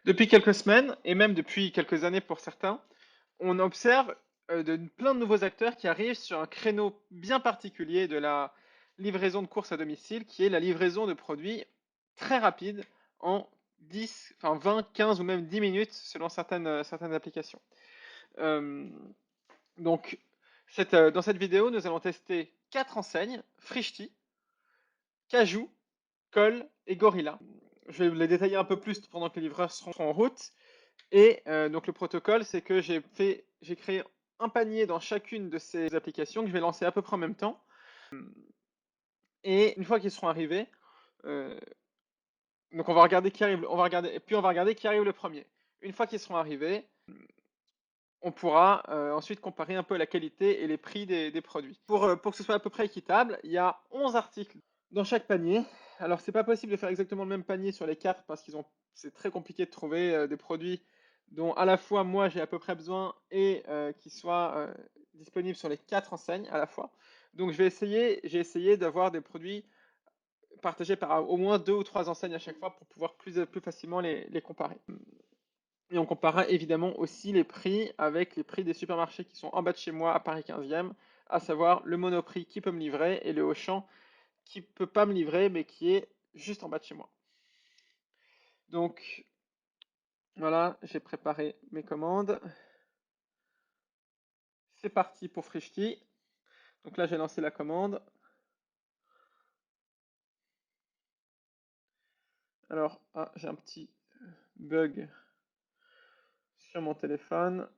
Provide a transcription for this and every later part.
Depuis quelques semaines, et même depuis quelques années pour certains, on observe plein de nouveaux acteurs qui arrivent sur un créneau bien particulier de la livraison de courses à domicile, qui est la livraison de produits très rapides en 10, enfin 20, 15 ou même 10 minutes selon certaines applications. Euh, donc, dans cette vidéo, nous allons tester quatre enseignes, Frishti, Cajou, Col et Gorilla. Je vais les détailler un peu plus pendant que les livreurs seront en route. Et donc le protocole, c'est que j'ai créé un panier dans chacune de ces applications que je vais lancer à peu près en même temps. Et une fois qu'ils seront arrivés, euh, donc on va regarder qui arrive, on va regarder, et puis on va regarder qui arrive le premier. Une fois qu'ils seront arrivés, on pourra ensuite comparer un peu la qualité et les prix des produits. Pour que ce soit à peu près équitable, il y a 11 articles dans chaque panier. Alors c'est pas possible de faire exactement le même panier sur les quatre parce c'est très compliqué de trouver des produits dont à la fois moi j'ai à peu près besoin et qui soient disponibles sur les quatre enseignes à la fois. Donc j'ai essayé d'avoir des produits partagés par au moins deux ou trois enseignes à chaque fois pour pouvoir plus facilement les comparer. Et on comparera évidemment aussi les prix avec les prix des supermarchés qui sont en bas de chez moi à Paris 15e, à savoir le Monoprix qui peut me livrer et le Auchan qui peut pas me livrer mais qui est juste en bas de chez moi. Donc voilà, j'ai préparé mes commandes. C'est parti pour Frishti. Donc là j'ai lancé la commande. Alors, j'ai un petit bug sur mon téléphone.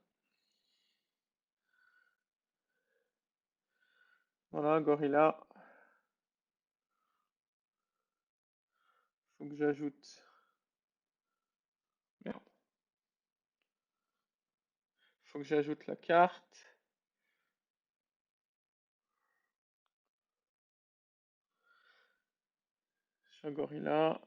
Voilà, Gorilla. Faut que j'ajoute. Merde. Faut que j'ajoute la carte. Sur Gorilla.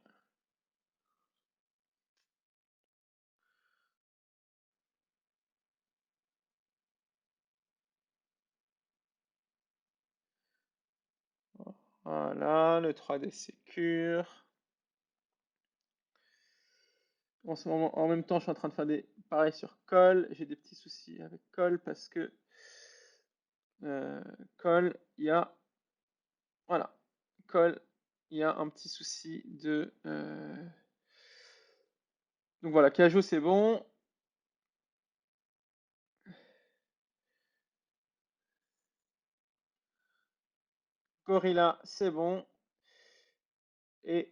Voilà, le 3D Secure. En ce moment, en même temps, je suis en train de faire des pareils sur Call. J'ai des petits soucis avec Call parce que euh, Call, il y a voilà, Call, il y a un petit souci de donc voilà, Cajou c'est bon, Gorilla c'est bon et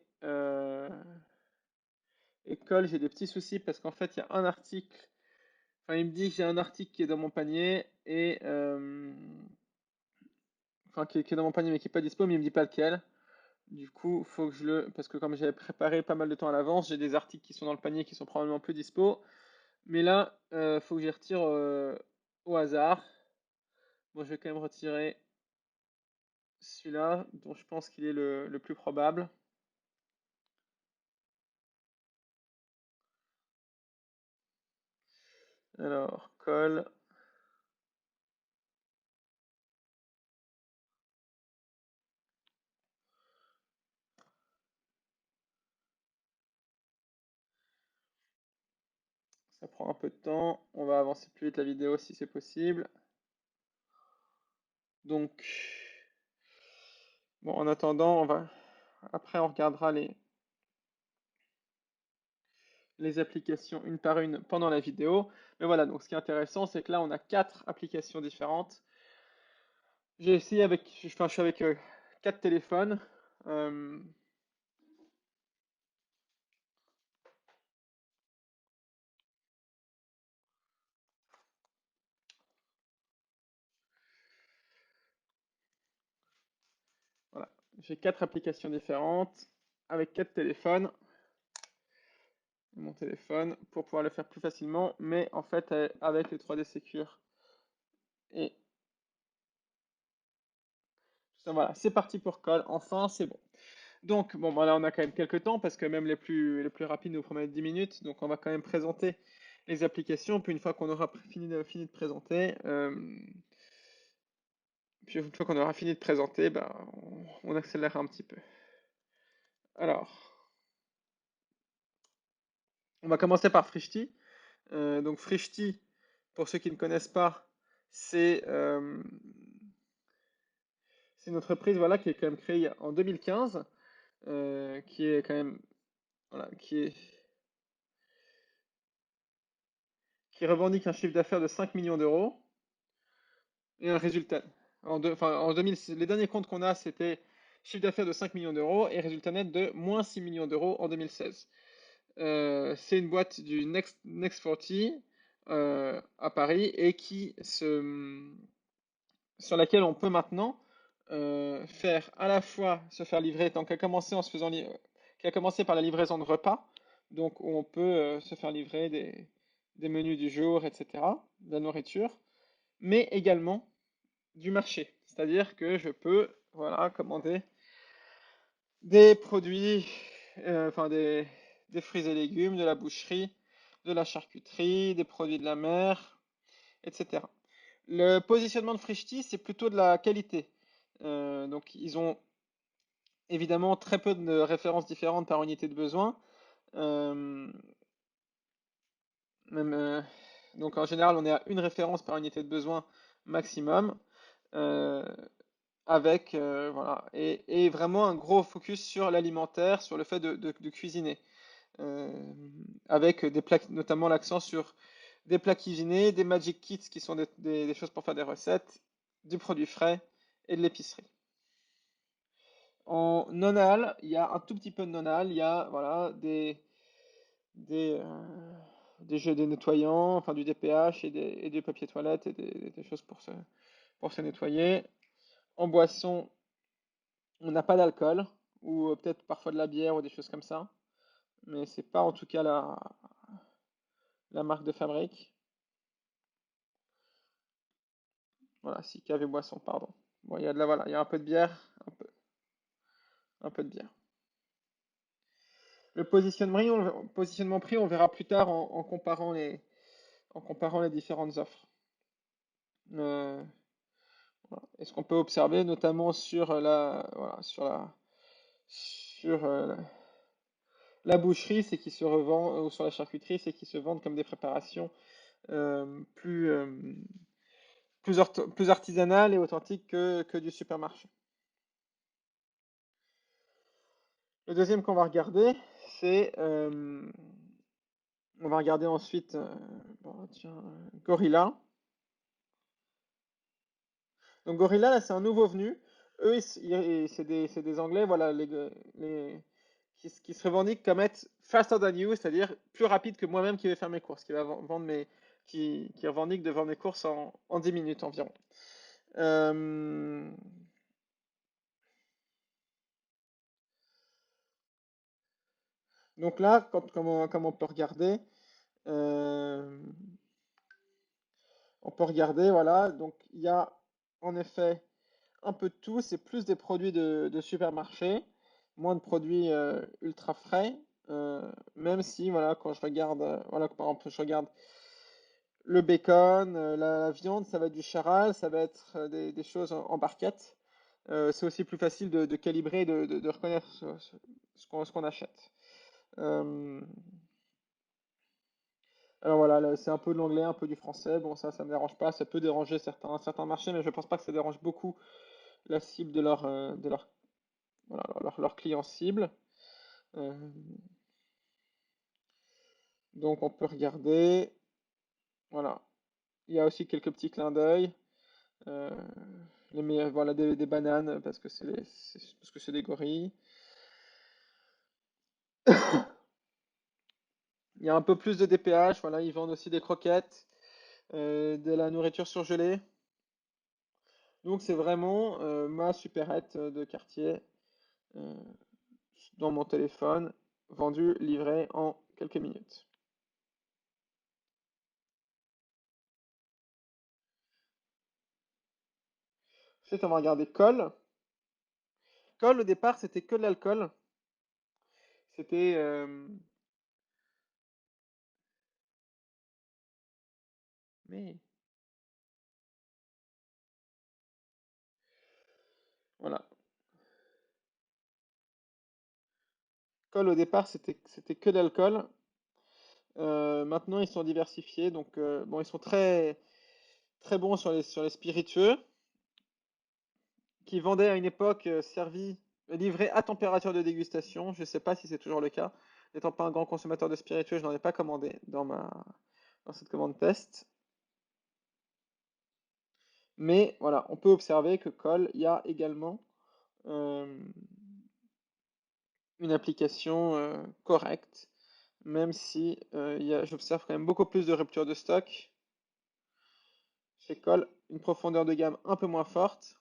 Call j'ai des petits soucis parce qu'en fait il y a un article, enfin il me dit que j'ai un article qui est dans mon panier et enfin qui est dans mon panier mais qui est pas dispo mais il me dit pas lequel. Du coup, faut que parce que comme j'avais préparé pas mal de temps à l'avance, j'ai des articles qui sont dans le panier qui sont probablement plus dispo. Mais là, faut que j'y retire au hasard. Bon, je vais quand même retirer celui-là, dont je pense qu'il est le plus probable. Alors, colle. Ça prend un peu de temps. On va avancer plus vite la vidéo si c'est possible. Donc, bon, en attendant, après on regardera les applications une par une pendant la vidéo. Mais voilà, donc ce qui est intéressant, c'est que là, on a quatre applications différentes. J'ai essayé je suis avec quatre téléphones. Euh, voilà, j'ai quatre applications différentes avec quatre téléphones. Mon téléphone pour pouvoir le faire plus facilement, mais en fait avec le 3D Secure. Et ça, voilà, c'est parti pour call. Enfin, c'est bon. Donc bon, bah là on a quand même quelques temps parce que même les plus rapides nous prennent 10 minutes. Donc on va quand même présenter les applications. Puis une fois qu'on aura fini de présenter, puis une fois qu'on aura fini de présenter, bah, on accélère un petit peu. Alors, On va commencer par Frishti. Donc Frishti, pour ceux qui ne connaissent pas, c'est c'est une entreprise voilà, qui est quand même créée en 2015, qui est quand même voilà, qui revendique un chiffre d'affaires de 5 millions d'euros et un résultat. En 2000, les derniers comptes qu'on a, c'était chiffre d'affaires de 5 millions d'euros et résultat net de moins 6 millions d'euros en 2016. C'est une boîte du Next 40 à Paris et sur laquelle on peut maintenant faire à la fois se faire livrer, tant qu'elle a commencé qui a commencé par la livraison de repas, donc où on peut se faire livrer des menus du jour, etc., de la nourriture, mais également du marché. C'est-à-dire que je peux, voilà, commander des produits, enfin des fruits et légumes, de la boucherie, de la charcuterie, des produits de la mer, etc. Le positionnement de Frishti, c'est plutôt de la qualité. Donc ils ont évidemment très peu de références différentes par unité de besoin. Euh, même, donc en général, on est à une référence par unité de besoin maximum. Euh, avec voilà et vraiment un gros focus sur l'alimentaire, sur le fait de cuisiner, Euh, avec des plats, notamment l'accent sur des plats cuisinés, des magic kits qui sont des choses pour faire des recettes, du produit frais et de l'épicerie. En non-al, il y a un tout petit peu de non-al, il y a voilà des, euh, des jeux de nettoyants, enfin du DPH et du papier toilette et des choses pour se nettoyer. En boisson, on n'a pas d'alcool, ou peut-être parfois de la bière ou des choses comme ça, mais c'est pas en tout cas la marque de fabrique. Voilà, si cave et boisson, pardon. Bon, il y a de la, voilà, il y a un peu de bière, un peu de bière. Positionnement prix, on verra plus tard en comparant les différentes offres. Euh, voilà. Et ce qu'on peut observer, notamment voilà, sur la boucherie, c'est qu'ils se revend, ou sur la charcuterie, c'est qu'ils se vendent comme des préparations euh, plus, euh, plus artisanal et authentique que du supermarché. Le deuxième qu'on va regarder, c'est on va regarder ensuite bon, tiens, Gorilla. Donc Gorilla, là, c'est un nouveau venu. Eux, c'est des Anglais, voilà, qui se revendiquent comme être faster than you, c'est-à-dire plus rapide que moi-même qui vais faire mes courses, qui va vendre qui revendique de vendre mes courses en 10 minutes environ. Euh, donc là, comme on peut regarder, euh, voilà. Donc il y a en effet un peu de tout. C'est plus des produits de supermarché, moins de produits ultra frais. Même si, voilà, quand je regarde, voilà, par exemple, je regarde le bacon, la viande, ça va être du charal, ça va être des choses en barquette. C'est aussi plus facile de calibrer, de reconnaître ce qu'on achète. Euh, alors voilà, là, c'est un peu de l'anglais, un peu du français. Bon, ça me dérange pas. Ça peut déranger certains marchés, mais je pense pas que ça dérange beaucoup la cible voilà, leur client cible. Euh, donc on peut regarder. Voilà. Il y a aussi quelques petits clins d'œil. Euh, voilà, des bananes parce que parce que c'est des gorilles. Il y a un peu plus de DPH. Voilà, ils vendent aussi des croquettes, de la nourriture surgelée. Donc c'est vraiment ma supérette de quartier euh, dans mon téléphone, vendu, livré en quelques minutes. Ensuite, on va regarder Col. Col, au départ, c'était que de l'alcool. C'était mais voilà. Col, au départ, c'était que de l'alcool. maintenant, ils sont diversifiés. Donc, bon, ils sont très, très bons sur les spiritueux, qui vendaient à une époque servis, livrés à température de dégustation. Je ne sais pas si c'est toujours le cas. N'étant pas un grand consommateur de spiritueux, je n'en ai pas commandé dans cette commande test. Mais voilà, on peut observer que Col, il y a également euh, une application correcte, même si j'observe quand même beaucoup plus de rupture de stock chez Col, une profondeur de gamme un peu moins forte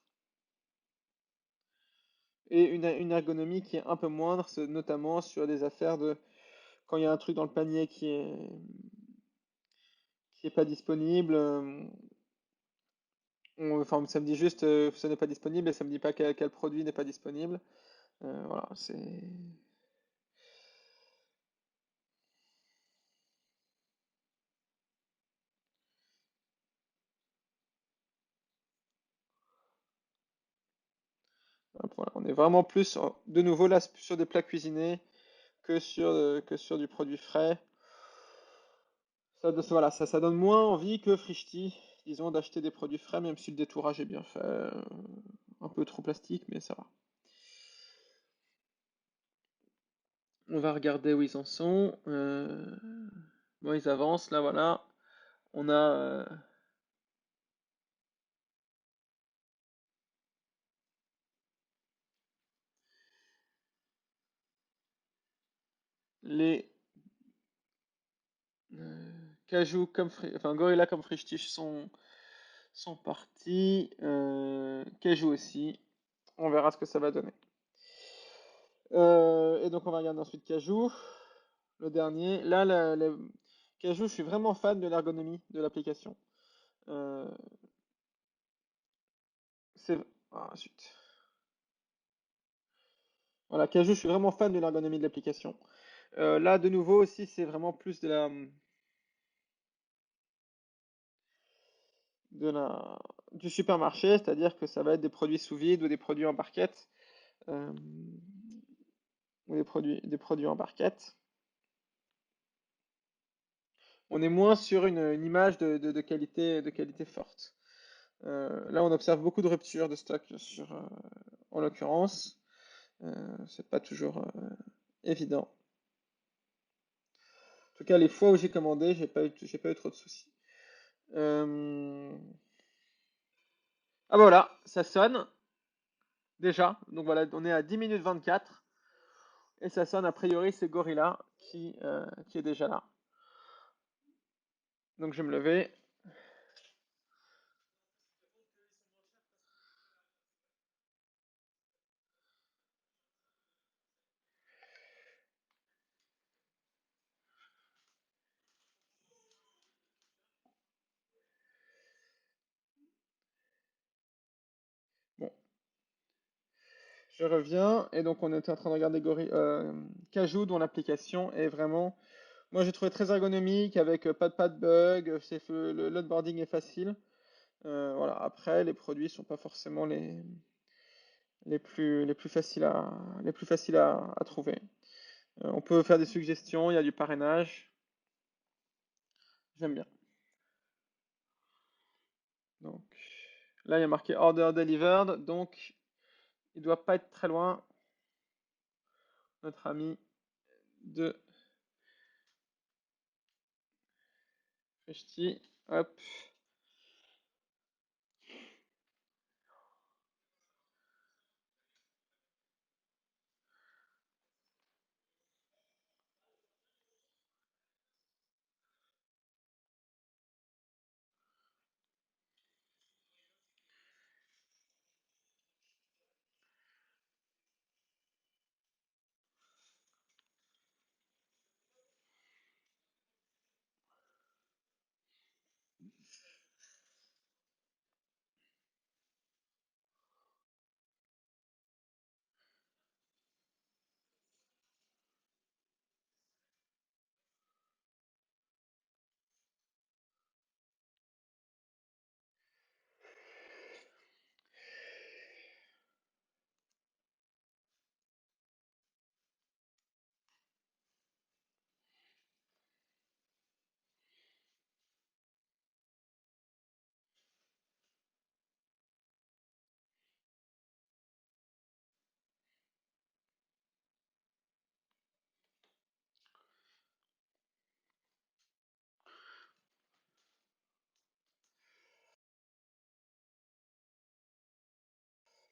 et une ergonomie qui est un peu moindre, notamment sur des affaires de quand il y a un truc dans le panier qui est pas disponible. Enfin, ça me dit juste ce n'est pas disponible et ça me dit pas quel produit n'est pas disponible. Voilà, c'est. Hop, voilà, on est vraiment plus, de nouveau là, sur des plats cuisinés que sur du produit frais. Voilà, ça donne moins envie que Frischti, disons, d'acheter des produits frais, même si le détourage est bien fait. Un peu trop plastique, mais ça va. On va regarder où ils en sont. Bon, ils avancent, là, voilà. On a les Cajou comme enfin Gorilla comme Frischti sont partis. Cajou aussi. On verra ce que ça va donner. Et donc on va regarder ensuite Cajou, le dernier. Là, Cajou, je suis vraiment fan de l'ergonomie de l'application. Euh, c'est... Ah, zut. Voilà, Cajou, je suis vraiment fan de l'ergonomie de l'application. Là, de nouveau aussi, c'est vraiment plus du supermarché, c'est-à-dire que ça va être des produits sous vide ou des produits en barquette, euh, ou des produits en barquette. On est moins sur une image de qualité forte. Là, on observe beaucoup de ruptures de stock en l'occurrence. C'est pas toujours évident. En tout cas, les fois où j'ai commandé, j'ai pas eu trop de soucis. Euh, Ah bah voilà, ça sonne déjà. Donc voilà, on est à 10 minutes 24 et ça sonne. A priori, c'est Gorilla qui est déjà là. Donc je vais me lever. Bon, je reviens et donc on était en train de regarder Cajou dont l'application est vraiment. Moi, j'ai trouvé très ergonomique avec pas de bug. L'onboarding est facile. Voilà. Après, les produits sont pas forcément les plus faciles à trouver. On peut faire des suggestions, il y a du parrainage. J'aime bien. Donc là, il y a marqué Order Delivered, donc il doit pas être très loin, notre ami de Freshti. Hop.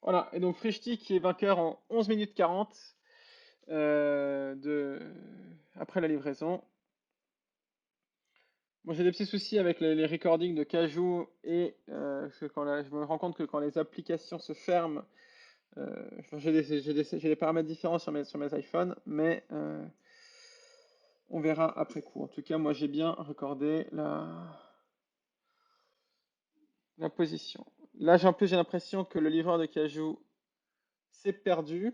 Voilà, et donc Frishti qui est vainqueur en 11 minutes 40 après la livraison. Moi j'ai des petits soucis avec les recordings de Cajou et je me rends compte que quand les applications se ferment, enfin, j'ai des paramètres différents sur mes iPhones, mais on verra après coup. En tout cas, moi j'ai bien recordé la position. Là, en plus, j'ai l'impression que le livreur de Cajou s'est perdu.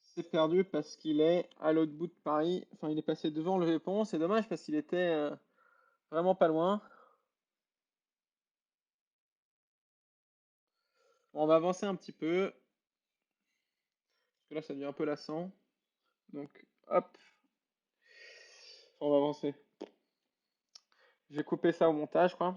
C'est perdu parce qu'il est à l'autre bout de Paris. Enfin, il est passé devant le Japon. C'est dommage parce qu'il était vraiment pas loin. Bon, on va avancer un petit peu. Parce que là, ça devient un peu lassant. Donc, hop, on va avancer. Je vais couper ça au montage, quoi.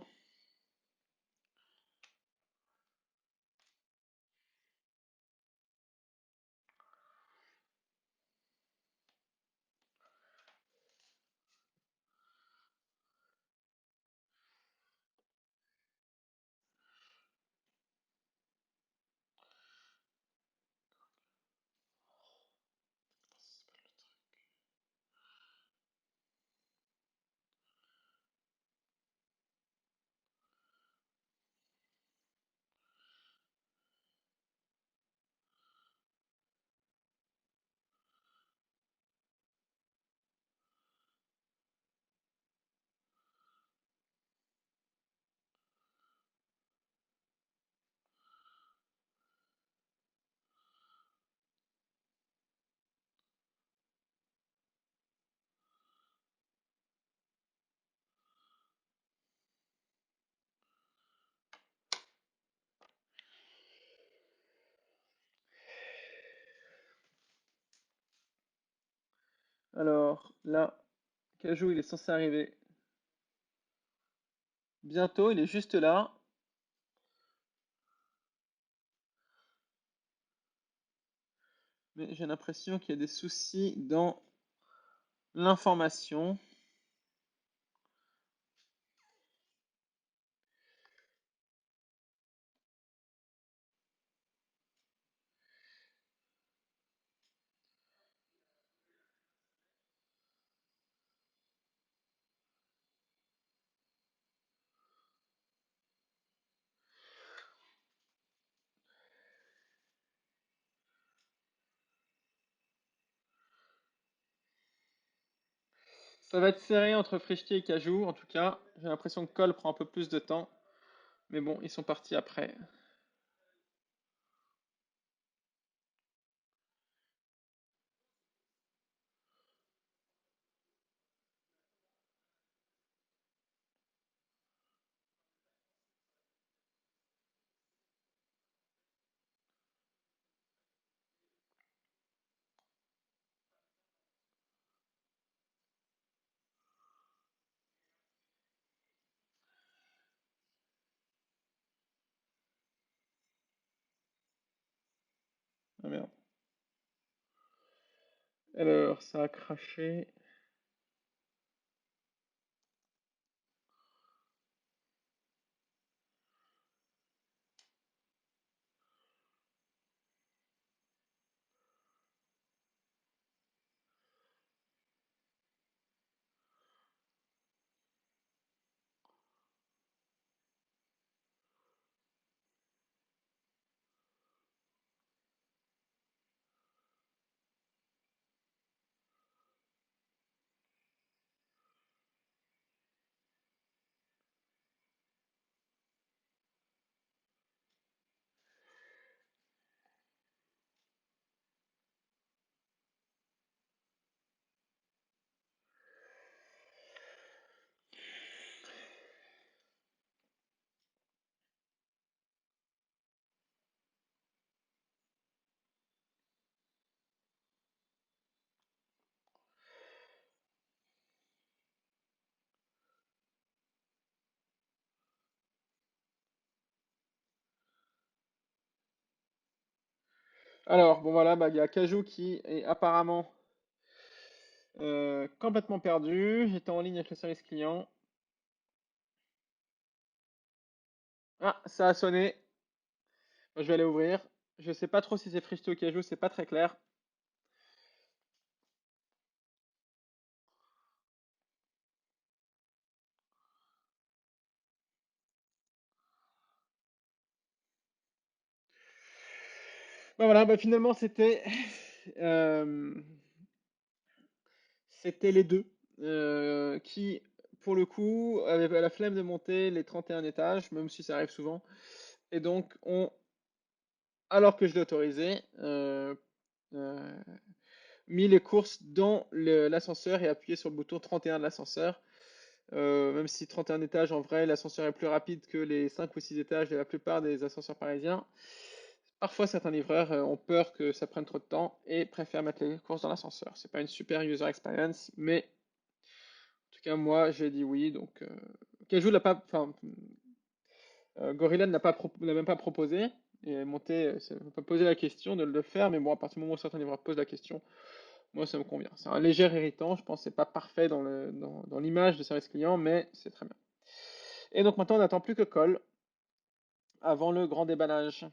Alors, là, Cajou, il est censé arriver bientôt. Il est juste là. Mais j'ai l'impression qu'il y a des soucis dans l'information. Ça va être serré entre Frischti et Cajou. En tout cas, j'ai l'impression que Cole prend un peu plus de temps. Mais bon, ils sont partis après. Ah merde. Alors, ça a craché. Alors, bon voilà, bah, il y a Cajou qui est apparemment complètement perdu. J'étais en ligne avec le service client. Ah, ça a sonné. Moi, je vais aller ouvrir. Je sais pas trop si c'est Frischti ou Cajou, c'est pas très clair. Bah voilà, bah finalement euh, c'était les deux qui, pour le coup, avaient la flemme de monter les 31 étages, même si ça arrive souvent. Et donc, alors que je l'ai autorisé, euh, mis les courses dans l'ascenseur et appuyé sur le bouton 31 de l'ascenseur. Même si 31 étages, en vrai, l'ascenseur est plus rapide que les 5 ou 6 étages de la plupart des ascenseurs parisiens. Parfois, certains livreurs ont peur que ça prenne trop de temps et préfèrent mettre les courses dans l'ascenseur. C'est pas une super user experience, mais en tout cas, moi, j'ai dit oui. Donc, Cajou l'a pas, enfin, Gorilla n'a même pas proposé et monté, n'a pas posé la question de le faire. Mais bon, à partir du moment où certains livreurs posent la question, moi, ça me convient. C'est un léger irritant. Je pense que c'est pas parfait dans l'image de service client, mais c'est très bien. Et donc maintenant, on n'attend plus que Cole avant le grand déballage.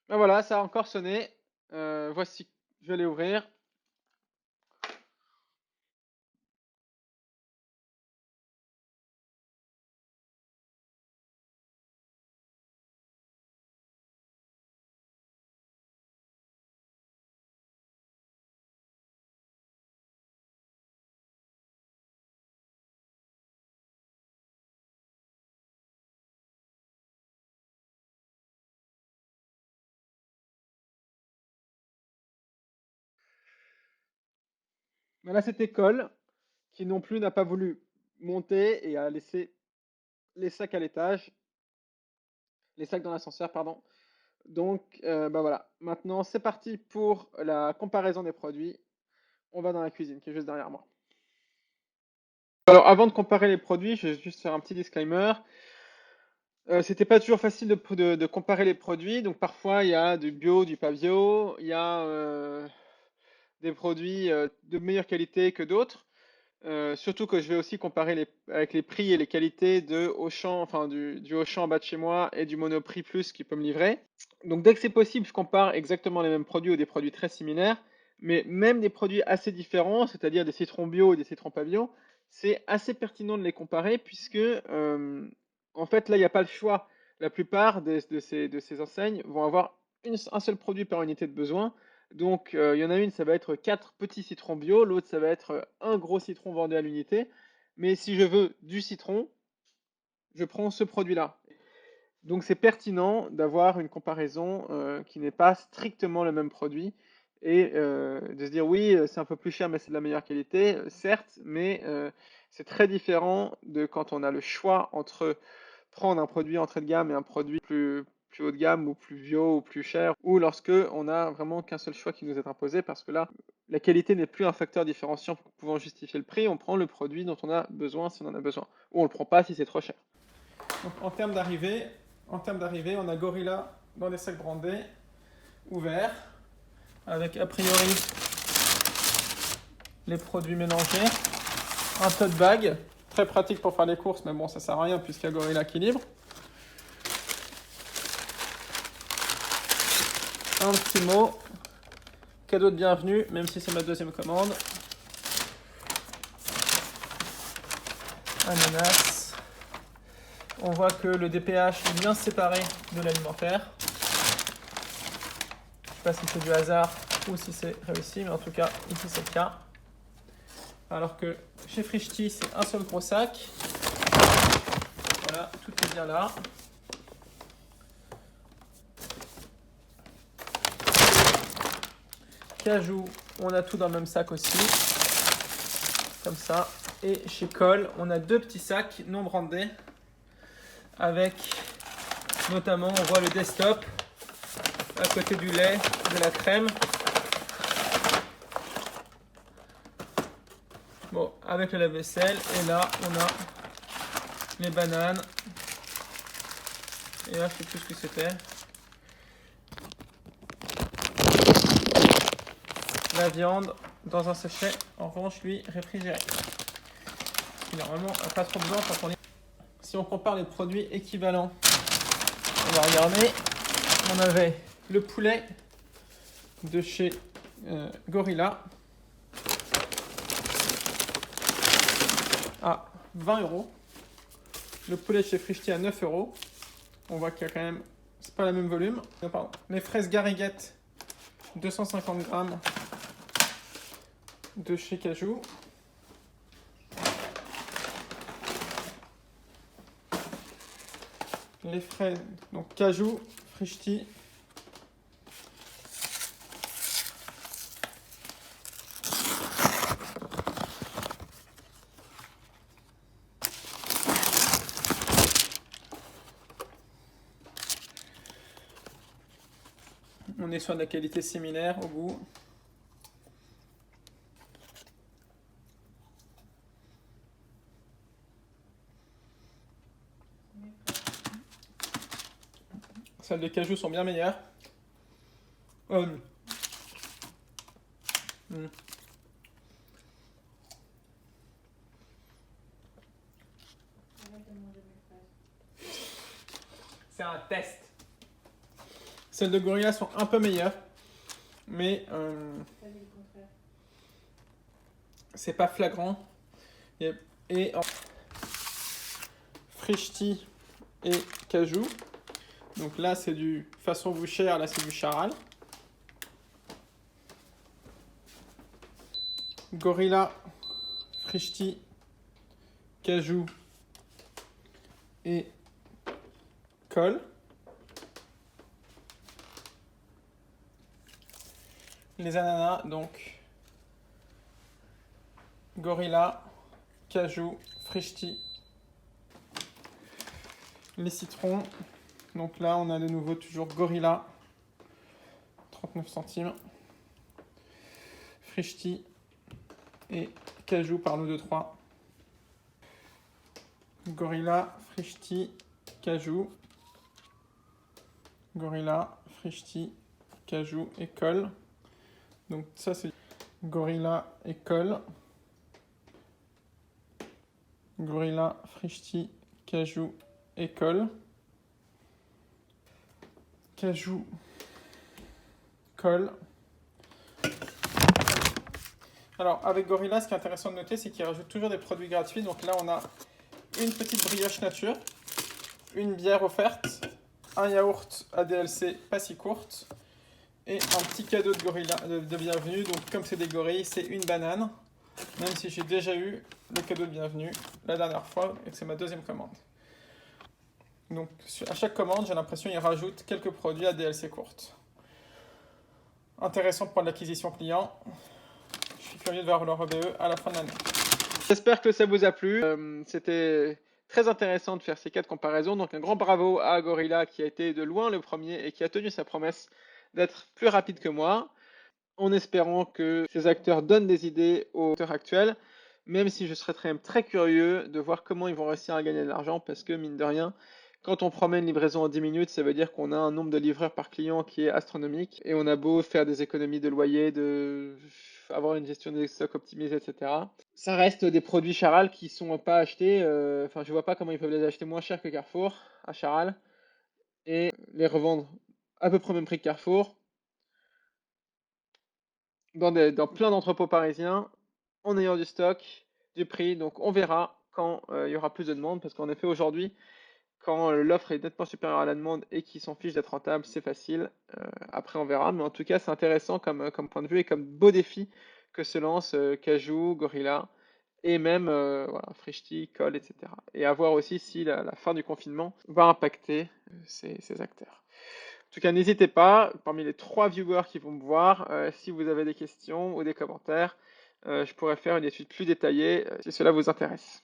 Ben voilà, ça a encore sonné. Voici, je vais aller ouvrir. Mais là, c'était Cole qui non plus n'a pas voulu monter et a laissé les sacs à l'étage, les sacs dans l'ascenseur, pardon. Donc, bah voilà. Maintenant, c'est parti pour la comparaison des produits. On va dans la cuisine qui est juste derrière moi. Alors, avant de comparer les produits, je vais juste faire un petit disclaimer. C'était pas toujours facile de comparer les produits. Donc, parfois, il y a du bio, du pas bio. Il y a des produits de meilleure qualité que d'autres. Surtout que je vais aussi comparer avec les prix et les qualités de Auchan, enfin du Auchan en bas de chez moi et du Monoprix Plus qui peut me livrer. Donc dès que c'est possible, je compare exactement les mêmes produits ou des produits très similaires, mais même des produits assez différents, c'est-à-dire des citrons bio et des citrons pas bio, c'est assez pertinent de les comparer puisque en fait là il n'y a pas le choix. La plupart de ces enseignes vont avoir un seul produit par unité de besoin. Donc il y en a une, ça va être 4 petits citrons bio, l'autre ça va être un gros citron vendu à l'unité. Mais si je veux du citron, je prends ce produit-là. Donc c'est pertinent d'avoir une comparaison qui n'est pas strictement le même produit et de se dire oui, c'est un peu plus cher mais c'est de la meilleure qualité, certes, mais c'est très différent de quand on a le choix entre prendre un produit entrée de gamme et un produit plus haut de gamme ou plus bio ou plus cher, ou lorsque on a vraiment qu'un seul choix qui nous est imposé parce que là, la qualité n'est plus un facteur différenciant pouvant justifier le prix, on prend le produit dont on a besoin si on en a besoin, ou on le prend pas si c'est trop cher. Donc en termes d'arrivée, on a Gorilla dans des sacs brandés, ouverts, avec a priori les produits mélangés. Un tote bag, très pratique pour faire les courses, mais bon, ça sert à rien puisqu'il y a Gorilla qui livre. Un petit mot, cadeau de bienvenue, même si c'est ma deuxième commande. Ananas. On voit que le DPH est bien séparé de l'alimentaire. Je ne sais pas si c'est du hasard ou si c'est réussi, mais en tout cas, ici c'est le cas. Alors que chez Frischti, c'est un seul gros sac. Voilà, tout est bien là. Cajou, on a tout dans le même sac aussi. Comme ça. Et chez Cole, on a deux petits sacs non brandés. Avec, notamment, on voit le desktop à côté du lait, de la crème. Bon, avec le lave-vaisselle, et là on a les bananes. Et là je sais plus ce que c'était. La viande dans un sachet, en revanche lui réfrigéré. Et normalement on n'a pas trop besoin quand on est... Si on compare les produits équivalents, on va regarder. On avait le poulet de chez Gorilla à 20 €. Le poulet de chez Frischti à 9 €. On voit qu'il y a quand même, c'est pas le même volume. Non, pardon. Les fraises Gariguette, 250 grammes de chez Cajou. Les fraises, donc Cajou, Frischti. On est sur de la qualité similaire au goût. Celles de Cajou sont bien meilleures. C'est un test. Celles de Gorilla sont un peu meilleures, mais c'est pas flagrant. Et Frischti et Cajou. Donc là c'est du façon bouchère, là c'est du charal. Gorilla, Frischti, Cajou et Colle. Les ananas, donc Gorilla, Cajou, Frischti. Les citrons, donc là on a de nouveau toujours Gorilla, 39 centimes. Frischti et Cajou par nous 2-3. Gorilla, Frischti, Cajou. Gorilla, Frischti, Cajou et Colle. Donc ça c'est Gorilla et Colle. Gorilla, Frischti, Cajou et Colle. Cajou, Colle. Alors avec Gorilla, ce qui est intéressant de noter, c'est qu'il rajoute toujours des produits gratuits. Donc là on a une petite brioche nature, une bière offerte, un yaourt ADLC pas si courte, et un petit cadeau de Gorilla de bienvenue. Donc comme c'est des gorilles, c'est une banane, même si j'ai déjà eu le cadeau de bienvenue la dernière fois et que c'est ma deuxième commande. Donc à chaque commande, j'ai l'impression qu'ils rajoutent quelques produits ADLC courtes. Intéressant pour l'acquisition client. Je suis curieux de voir leur EBE à la fin de l'année. J'espère que ça vous a plu. C'était très intéressant de faire ces 4 comparaisons. Donc un grand bravo à Gorilla qui a été de loin le premier et qui a tenu sa promesse d'être plus rapide que moi, en espérant que ces acteurs donnent des idées aux acteurs actuels, même si je serais très, très curieux de voir comment ils vont réussir à gagner de l'argent, parce que mine de rien, quand on promet une livraison en 10 minutes, ça veut dire qu'on a un nombre de livreurs par client qui est astronomique, et on a beau faire des économies de loyer, avoir une gestion des stocks optimisée, etc. Ça reste des produits Charal qui sont pas achetés, enfin je vois pas comment ils peuvent les acheter moins cher que Carrefour, à Charal, et les revendre à peu près au même prix que Carrefour, dans plein d'entrepôts parisiens, en ayant du stock, du prix. Donc on verra quand il y aura plus de demande, parce qu'en effet aujourd'hui, quand l'offre est nettement supérieure à la demande et qu'ils s'en fichent d'être rentable, c'est facile. Après on verra, mais en tout cas c'est intéressant comme point de vue et comme beau défi que se lance Cajou, Gorilla et même voilà, Frischti, Colle, etc. Et à voir aussi si la fin du confinement va impacter ces acteurs. En tout cas, n'hésitez pas, parmi les 3 viewers qui vont me voir, si vous avez des questions ou des commentaires, je pourrais faire une étude plus détaillée si cela vous intéresse.